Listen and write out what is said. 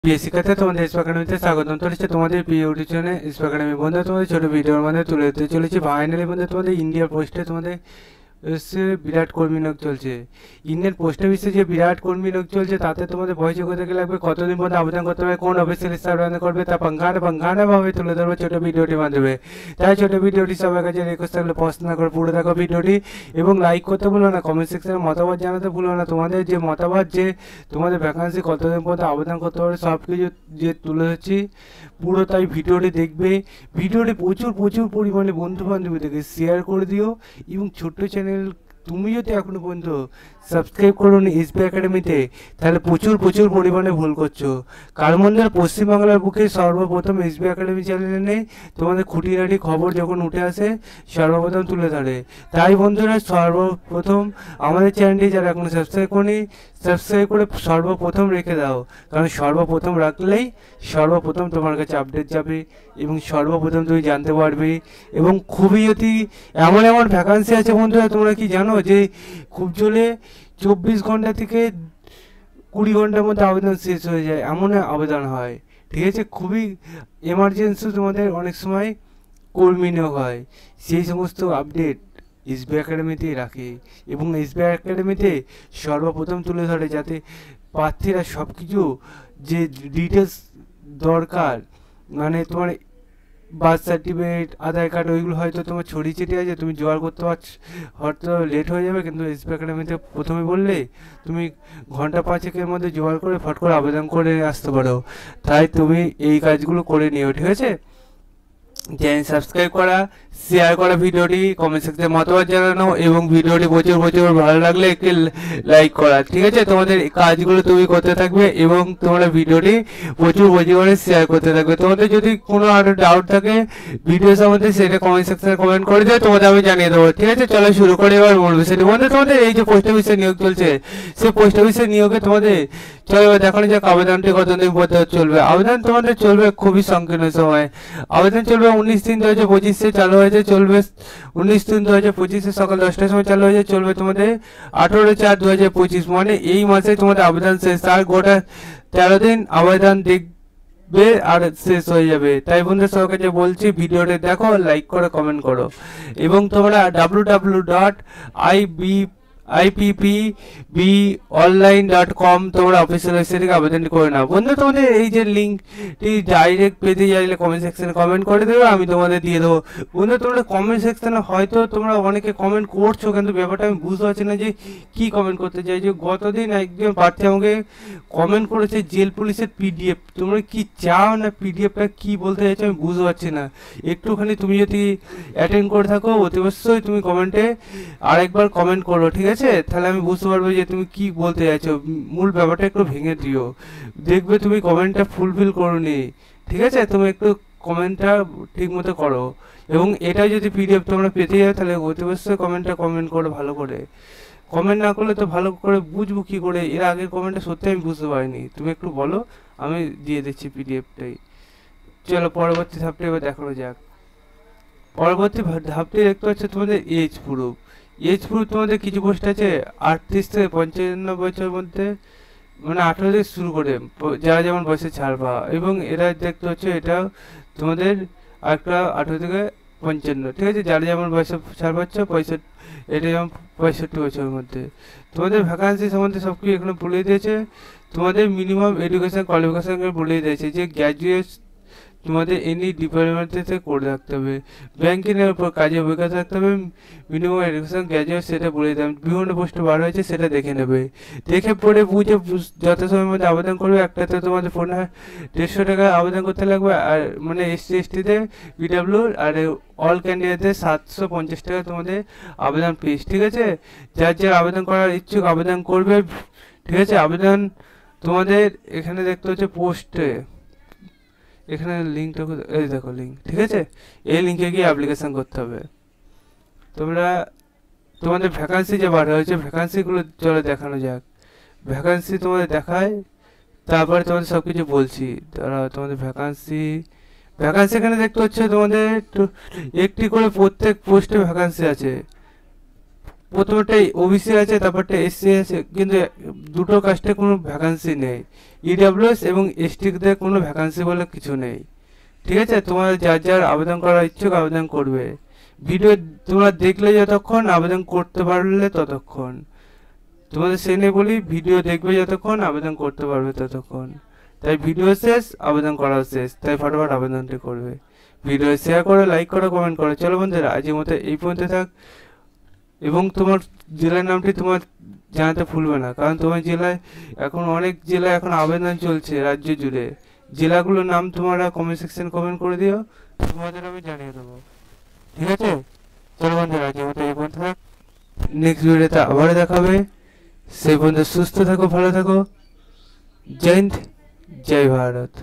প্রিয় শিক্ষার্থী, তোমাদের এসপি একাডেমিতে স্বাগতম চলেছে। তোমাদের প্রিয় ইউটিউব চ্যানেল এসপি একাডেমি। বন্ধুরা, তোমাদের ছোট ভিডিওর মধ্যে তুলে ধরতে চলেছি ফাইনালি বন্ধু তোমাদের ইন্ডিয়ার পোস্টে তোমাদের বিরাট কর্মী নিয়োগ চলছে। ইন্ডিয়ান পোস্ট অফিসে যে বিরাট কর্মী নিয়োগ চলছে তাতে তোমাদের ভয় যোগ্যতা লাগবে, কতদিন পর্যন্ত আবেদন করতে হবে, কোন অফিসিয়াল স্টাফ আবেদন করবে, তা ভাবে তুলে ধরবে ছোট ভিডিওটির মাধ্যমে। তাই ছোট ভিডিওটি সবার কাছে রিকোয়েস্ট থাকলে পছন্দ করে পুরো দেখো ভিডিওটি এবং লাইক করতে ভুলো না, কমেন্ট সেকশনে মতামত জানাতে ভুলো না। তোমাদের যে মতামত, যে তোমাদের ভ্যাকান্সি কতদিন পর্যন্ত আবেদন করতে পারে সব কিছু যে তুলে ধরছি পুরো, তাই ভিডিওটি দেখবে। ভিডিওটি প্রচুর পরিমাণে বন্ধু বান্ধবীদেরকে শেয়ার করে দিও এবং ছোট্ট চ্যানেল তুমি যদি এখনো পর্যন্ত সাবস্ক্রাইব করোনি এসবি একাডেমিতে, তাহলে প্রচুর পরিমাণে ভুল করছো। কারণ বন্ধুরা, পশ্চিমবাংলার বুকে সর্বপ্রথম এসবি একাডেমি চ্যানেলে তোমাদের খুঁটিনাটি খবর যখন উঠে আসে সর্বপ্রথম তুলে ধরে। তাই বন্ধুরা, সর্বপ্রথম আমাদের চ্যানেলটি যারা এখনো সাবস্ক্রাইব করেনি, সাবস্ক্রাইব করে সর্বপ্রথম রেখে দাও। কারণ সর্বপ্রথম রাখলেই সর্বপ্রথম তোমার কাছে আপডেট যাবে এবং সর্বপ্রথম তুমি জানতে পারবে। এবং খুবই অতি এমন ভ্যাকান্সি আছে বন্ধুরা, তোমরা কি জানো যে খুব জোরে 24 ঘন্টা থেকে 20 ঘন্টার মধ্যে আবেদন শেষ হয়ে যায়, এমন আবেদন হয়। ঠিক আছে, খুবই এমার্জেন্সি তোমাদের অনেক সময় কর্মী নিয়োগ হয়। সেই সমস্ত আপডেট এসবি একাডেমিতে রাখে এবং এসবি একাডেমিতে সর্বপ্রথম তুলে ধরে, যাতে প্রার্থীরা সব কিছু যে ডিটেলস দরকার, মানে তোমার বার্থ সার্টিফিকেট, আধার কার্ড, ওইগুলো হয়তো তোমার ছড়িয়ে ছিটিয়ে আছে, তুমি জোগাড় করতে পারছো, হয়তো লেট হয়ে যাবে, কিন্তু এসবি একাডেমিতে প্রথমে বললে তুমি ঘন্টা 5-এর মধ্যে জোগাড় করে ফট করে আবেদন করে আসতে পারো। তাই তুমি এই কাজগুলো করে নিও, ঠিক আছে। চ্যানেল সাবস্ক্রাইব করা, শেয়ার করা ভিডিওটি, কমেন্ট সেকশনে মতামত জানানো এবং ভিডিওটি প্রচুর ভালো লাগলে একটি লাইক করা। ঠিক আছে, তোমাদের কাজগুলো তুমি করতে থাকবে এবং তোমরা ভিডিওটি প্রচুর করে শেয়ার করতে থাকবে। তোমাদের যদি কোনো আরো ডাউট থাকে ভিডিও সম্বন্ধে, সেটা কমেন্ট সেকশনে কমেন্ট করে দেবে, তোমাদের আমি জানিয়ে দেবো। ঠিক আছে, চলো শুরু করে এবার মূল বিষয়টি। তোমাদের এই যে পোস্ট অফিসে নিয়োগ চলছে, সেই পোস্ট অফিসে নিয়োগে তোমাদের চলো এবার দেখানো যাক আবেদনটি কতদিন পর্যন্ত চলবে। আবেদন তোমাদের চলবে খুবই সংকীর্ণ সময়। আবেদন চলবে 19-3 2025 চালু হয়েছে, চলবে 19-3 2025 সকাল 10টার সময় চালু হয়েছে, চলবে তোমাদের 18-4 2025, মানে এই মাসে তোমাদের আবেদন শেষ। তার গোটা 13 দিন আবেদন দেখবে আর শেষ হয়ে যাবে। তাই বন্ধুদের সবার কাছে বলছি ভিডিওটি দেখো, লাইক করো, কমেন্ট করো এবং তোমরা www.ippbonline.com তোমরা অফিসিয়াল ওয়েবসাইট থেকে আবেদন করে নাও। বন্ধু, তোমাদের এই যে লিঙ্কটি ডাইরেক্ট পেতে চাইলে কমেন্ট সেকশনে কমেন্ট করে দেবে, আমি তোমাদের দিয়ে দেবো। বন্ধু, তোমরা কমেন্ট সেকশনে হয়তো তোমরা অনেকে কমেন্ট করছো, কিন্তু ব্যাপারটা আমি বুঝতে পারছি না যে কী কমেন্ট করতে চাই। যে গতদিন একজন প্রার্থী আমাকে কমেন্ট করেছে জেল পুলিশের পিডিএফ, তোমরা কি চাও না পিডিএফটা কী বলতে চাইছো আমি বুঝতে পারছি না। একটুখানি তুমি যদি অ্যাটেন্ড করে থাকো অতি অবশ্যই তুমি কমেন্টে আরেকবার কমেন্ট করো, ঠিক আছে, তাহলে আমি বুঝতে পারবো যে তুমি কি বলতে চাইছো। মূল ব্যাপারটা একটু ভেঙে দিও, দেখবে তুমি কমেন্টটা ফুলফিল করোনি। ঠিক আছে, তুমি একটু কমেন্টটা ঠিক মতো করো এবং এটা যদি পিডিএফ তোমরা পেতে যাও তাহলে অতি অবশ্যই কমেন্ট করো ভালো করে। কমেন্ট না করলে তো ভালো করে বুঝবো কী করে, এর আগের কমেন্টটা সত্যি আমি বুঝতে পারিনি। তুমি একটু বলো, আমি দিয়ে দিচ্ছি পিডিএফটাই। চলো পরবর্তী ধাপটা এবার দেখানো যাক। পরবর্তী ধাপটি দেখতে হচ্ছে তোমাদের এজ প্রুফ। এজ প্রুফ তোমাদের কিছু পোস্ট আছে 38 থেকে 55 বছরের মধ্যে, মানে 18 থেকে শুরু করে যারা যেমন বয়সে ছাড় পাওয়া, এবং এরা দেখতে হচ্ছে এটা তোমাদের একটা 18 থেকে 55, ঠিক আছে, যারা যেমন বয়সে ছাড় পাচ্ছ 65, এটা যেমন 65 বছরের মধ্যে। তোমাদের ভ্যাকান্সি সম্বন্ধে সব কিছু এখানে বলে দিয়েছে। তোমাদের মিনিমাম এডুকেশন কোয়ালিফিকেশন বলে দিয়েছে যে গ্র্যাজুয়েট তোমাদের এনি ডিপার্টমেন্ট থেকে করে রাখতে হবে, ব্যাংকিংয়ের উপর কাজে অভিজ্ঞতা থাকতে হবে, মিনিমাম এডুকেশন গ্র্যাজুয়েট সেটা বলে দিলাম। বিভিন্ন পোস্টে বার হয়েছে সেটা দেখে নেবে, দেখে পড়ে বুঝে যত সময়ের মধ্যে আবেদন করবে। একটাতে তোমাদের 150 টাকা আবেদন করতে লাগবে, আর মানে SC ST-তে PW আর অল ক্যান্ডিডেটদের 750 টাকা তোমাদের আবেদন ফিস। ঠিক আছে, যার যার আবেদন করার ইচ্ছুক আবেদন করবে। ঠিক আছে, আবেদন তোমাদের এখানে দেখতে হচ্ছে পোস্টে, এখানে লিঙ্কটা এই দেখো লিঙ্ক, ঠিক আছে, এই লিঙ্কে গিয়ে অ্যাপ্লিকেশন করতে হবে। তোমরা তোমাদের ভ্যাকান্সি যে বার হয়েছে ভ্যাকান্সিগুলো চলো দেখানো যাক। ভ্যাকান্সি তোমাদের দেখায়, তারপরে তোমাদের সব কিছু বলছি। তারা তোমাদের ভ্যাকান্সি এখানে দেখতে হচ্ছে তোমাদের একটি করে প্রত্যেক পোস্টে ভ্যাকান্সি আছে। প্রথমটাই ওবিসি আছে, তারপরটা এসসি আছে, কিন্তু দুটো কাস্টে কোনো ভ্যাকান্সি নেই। ইডাব্লিউএস এবং এসটিদের কোনো ভ্যাকান্সি বলে কিছু নেই। ঠিক আছে, তোমার যার যার আবেদন করার ইচ্ছুক আবেদন করবে। ভিডিও তোমরা দেখলে যতক্ষণ, আবেদন করতে পারলে ততক্ষণ। তোমাদের সেনে বলি, ভিডিও দেখবে যতক্ষণ, আবেদন করতে পারবে ততক্ষণ। তাই ভিডিও শেষ, আবেদন করা শেষ, তাই ফটাফট আবেদনটি করবে। ভিডিও শেয়ার করো, লাইক করো, কমেন্ট করো। চলো বন্ধুরা, আজকের মতো এই পর্যন্ত থাক। এবং তোমার জেলার নামটি তোমার জানাতে ভুলবে না, কারণ তোমার জেলায় এখন অনেক জেলায় এখন আবেদন চলছে রাজ্য জুড়ে। জেলাগুলোর নাম তোমরা কমেন্ট সেকশন কমেন্ট করে দিও, তোমাদের আমি জানিয়ে দেবো। ঠিক আছে, চলো বন্ধুরা, আজকের মতো এই পর্যন্ত থাক। নেক্সট ভিডিওতে আবার দেখাবে। সেই পর্যন্ত সুস্থ থাকো, ভালো থাকো। জয় হিন্দ, জয় ভারত।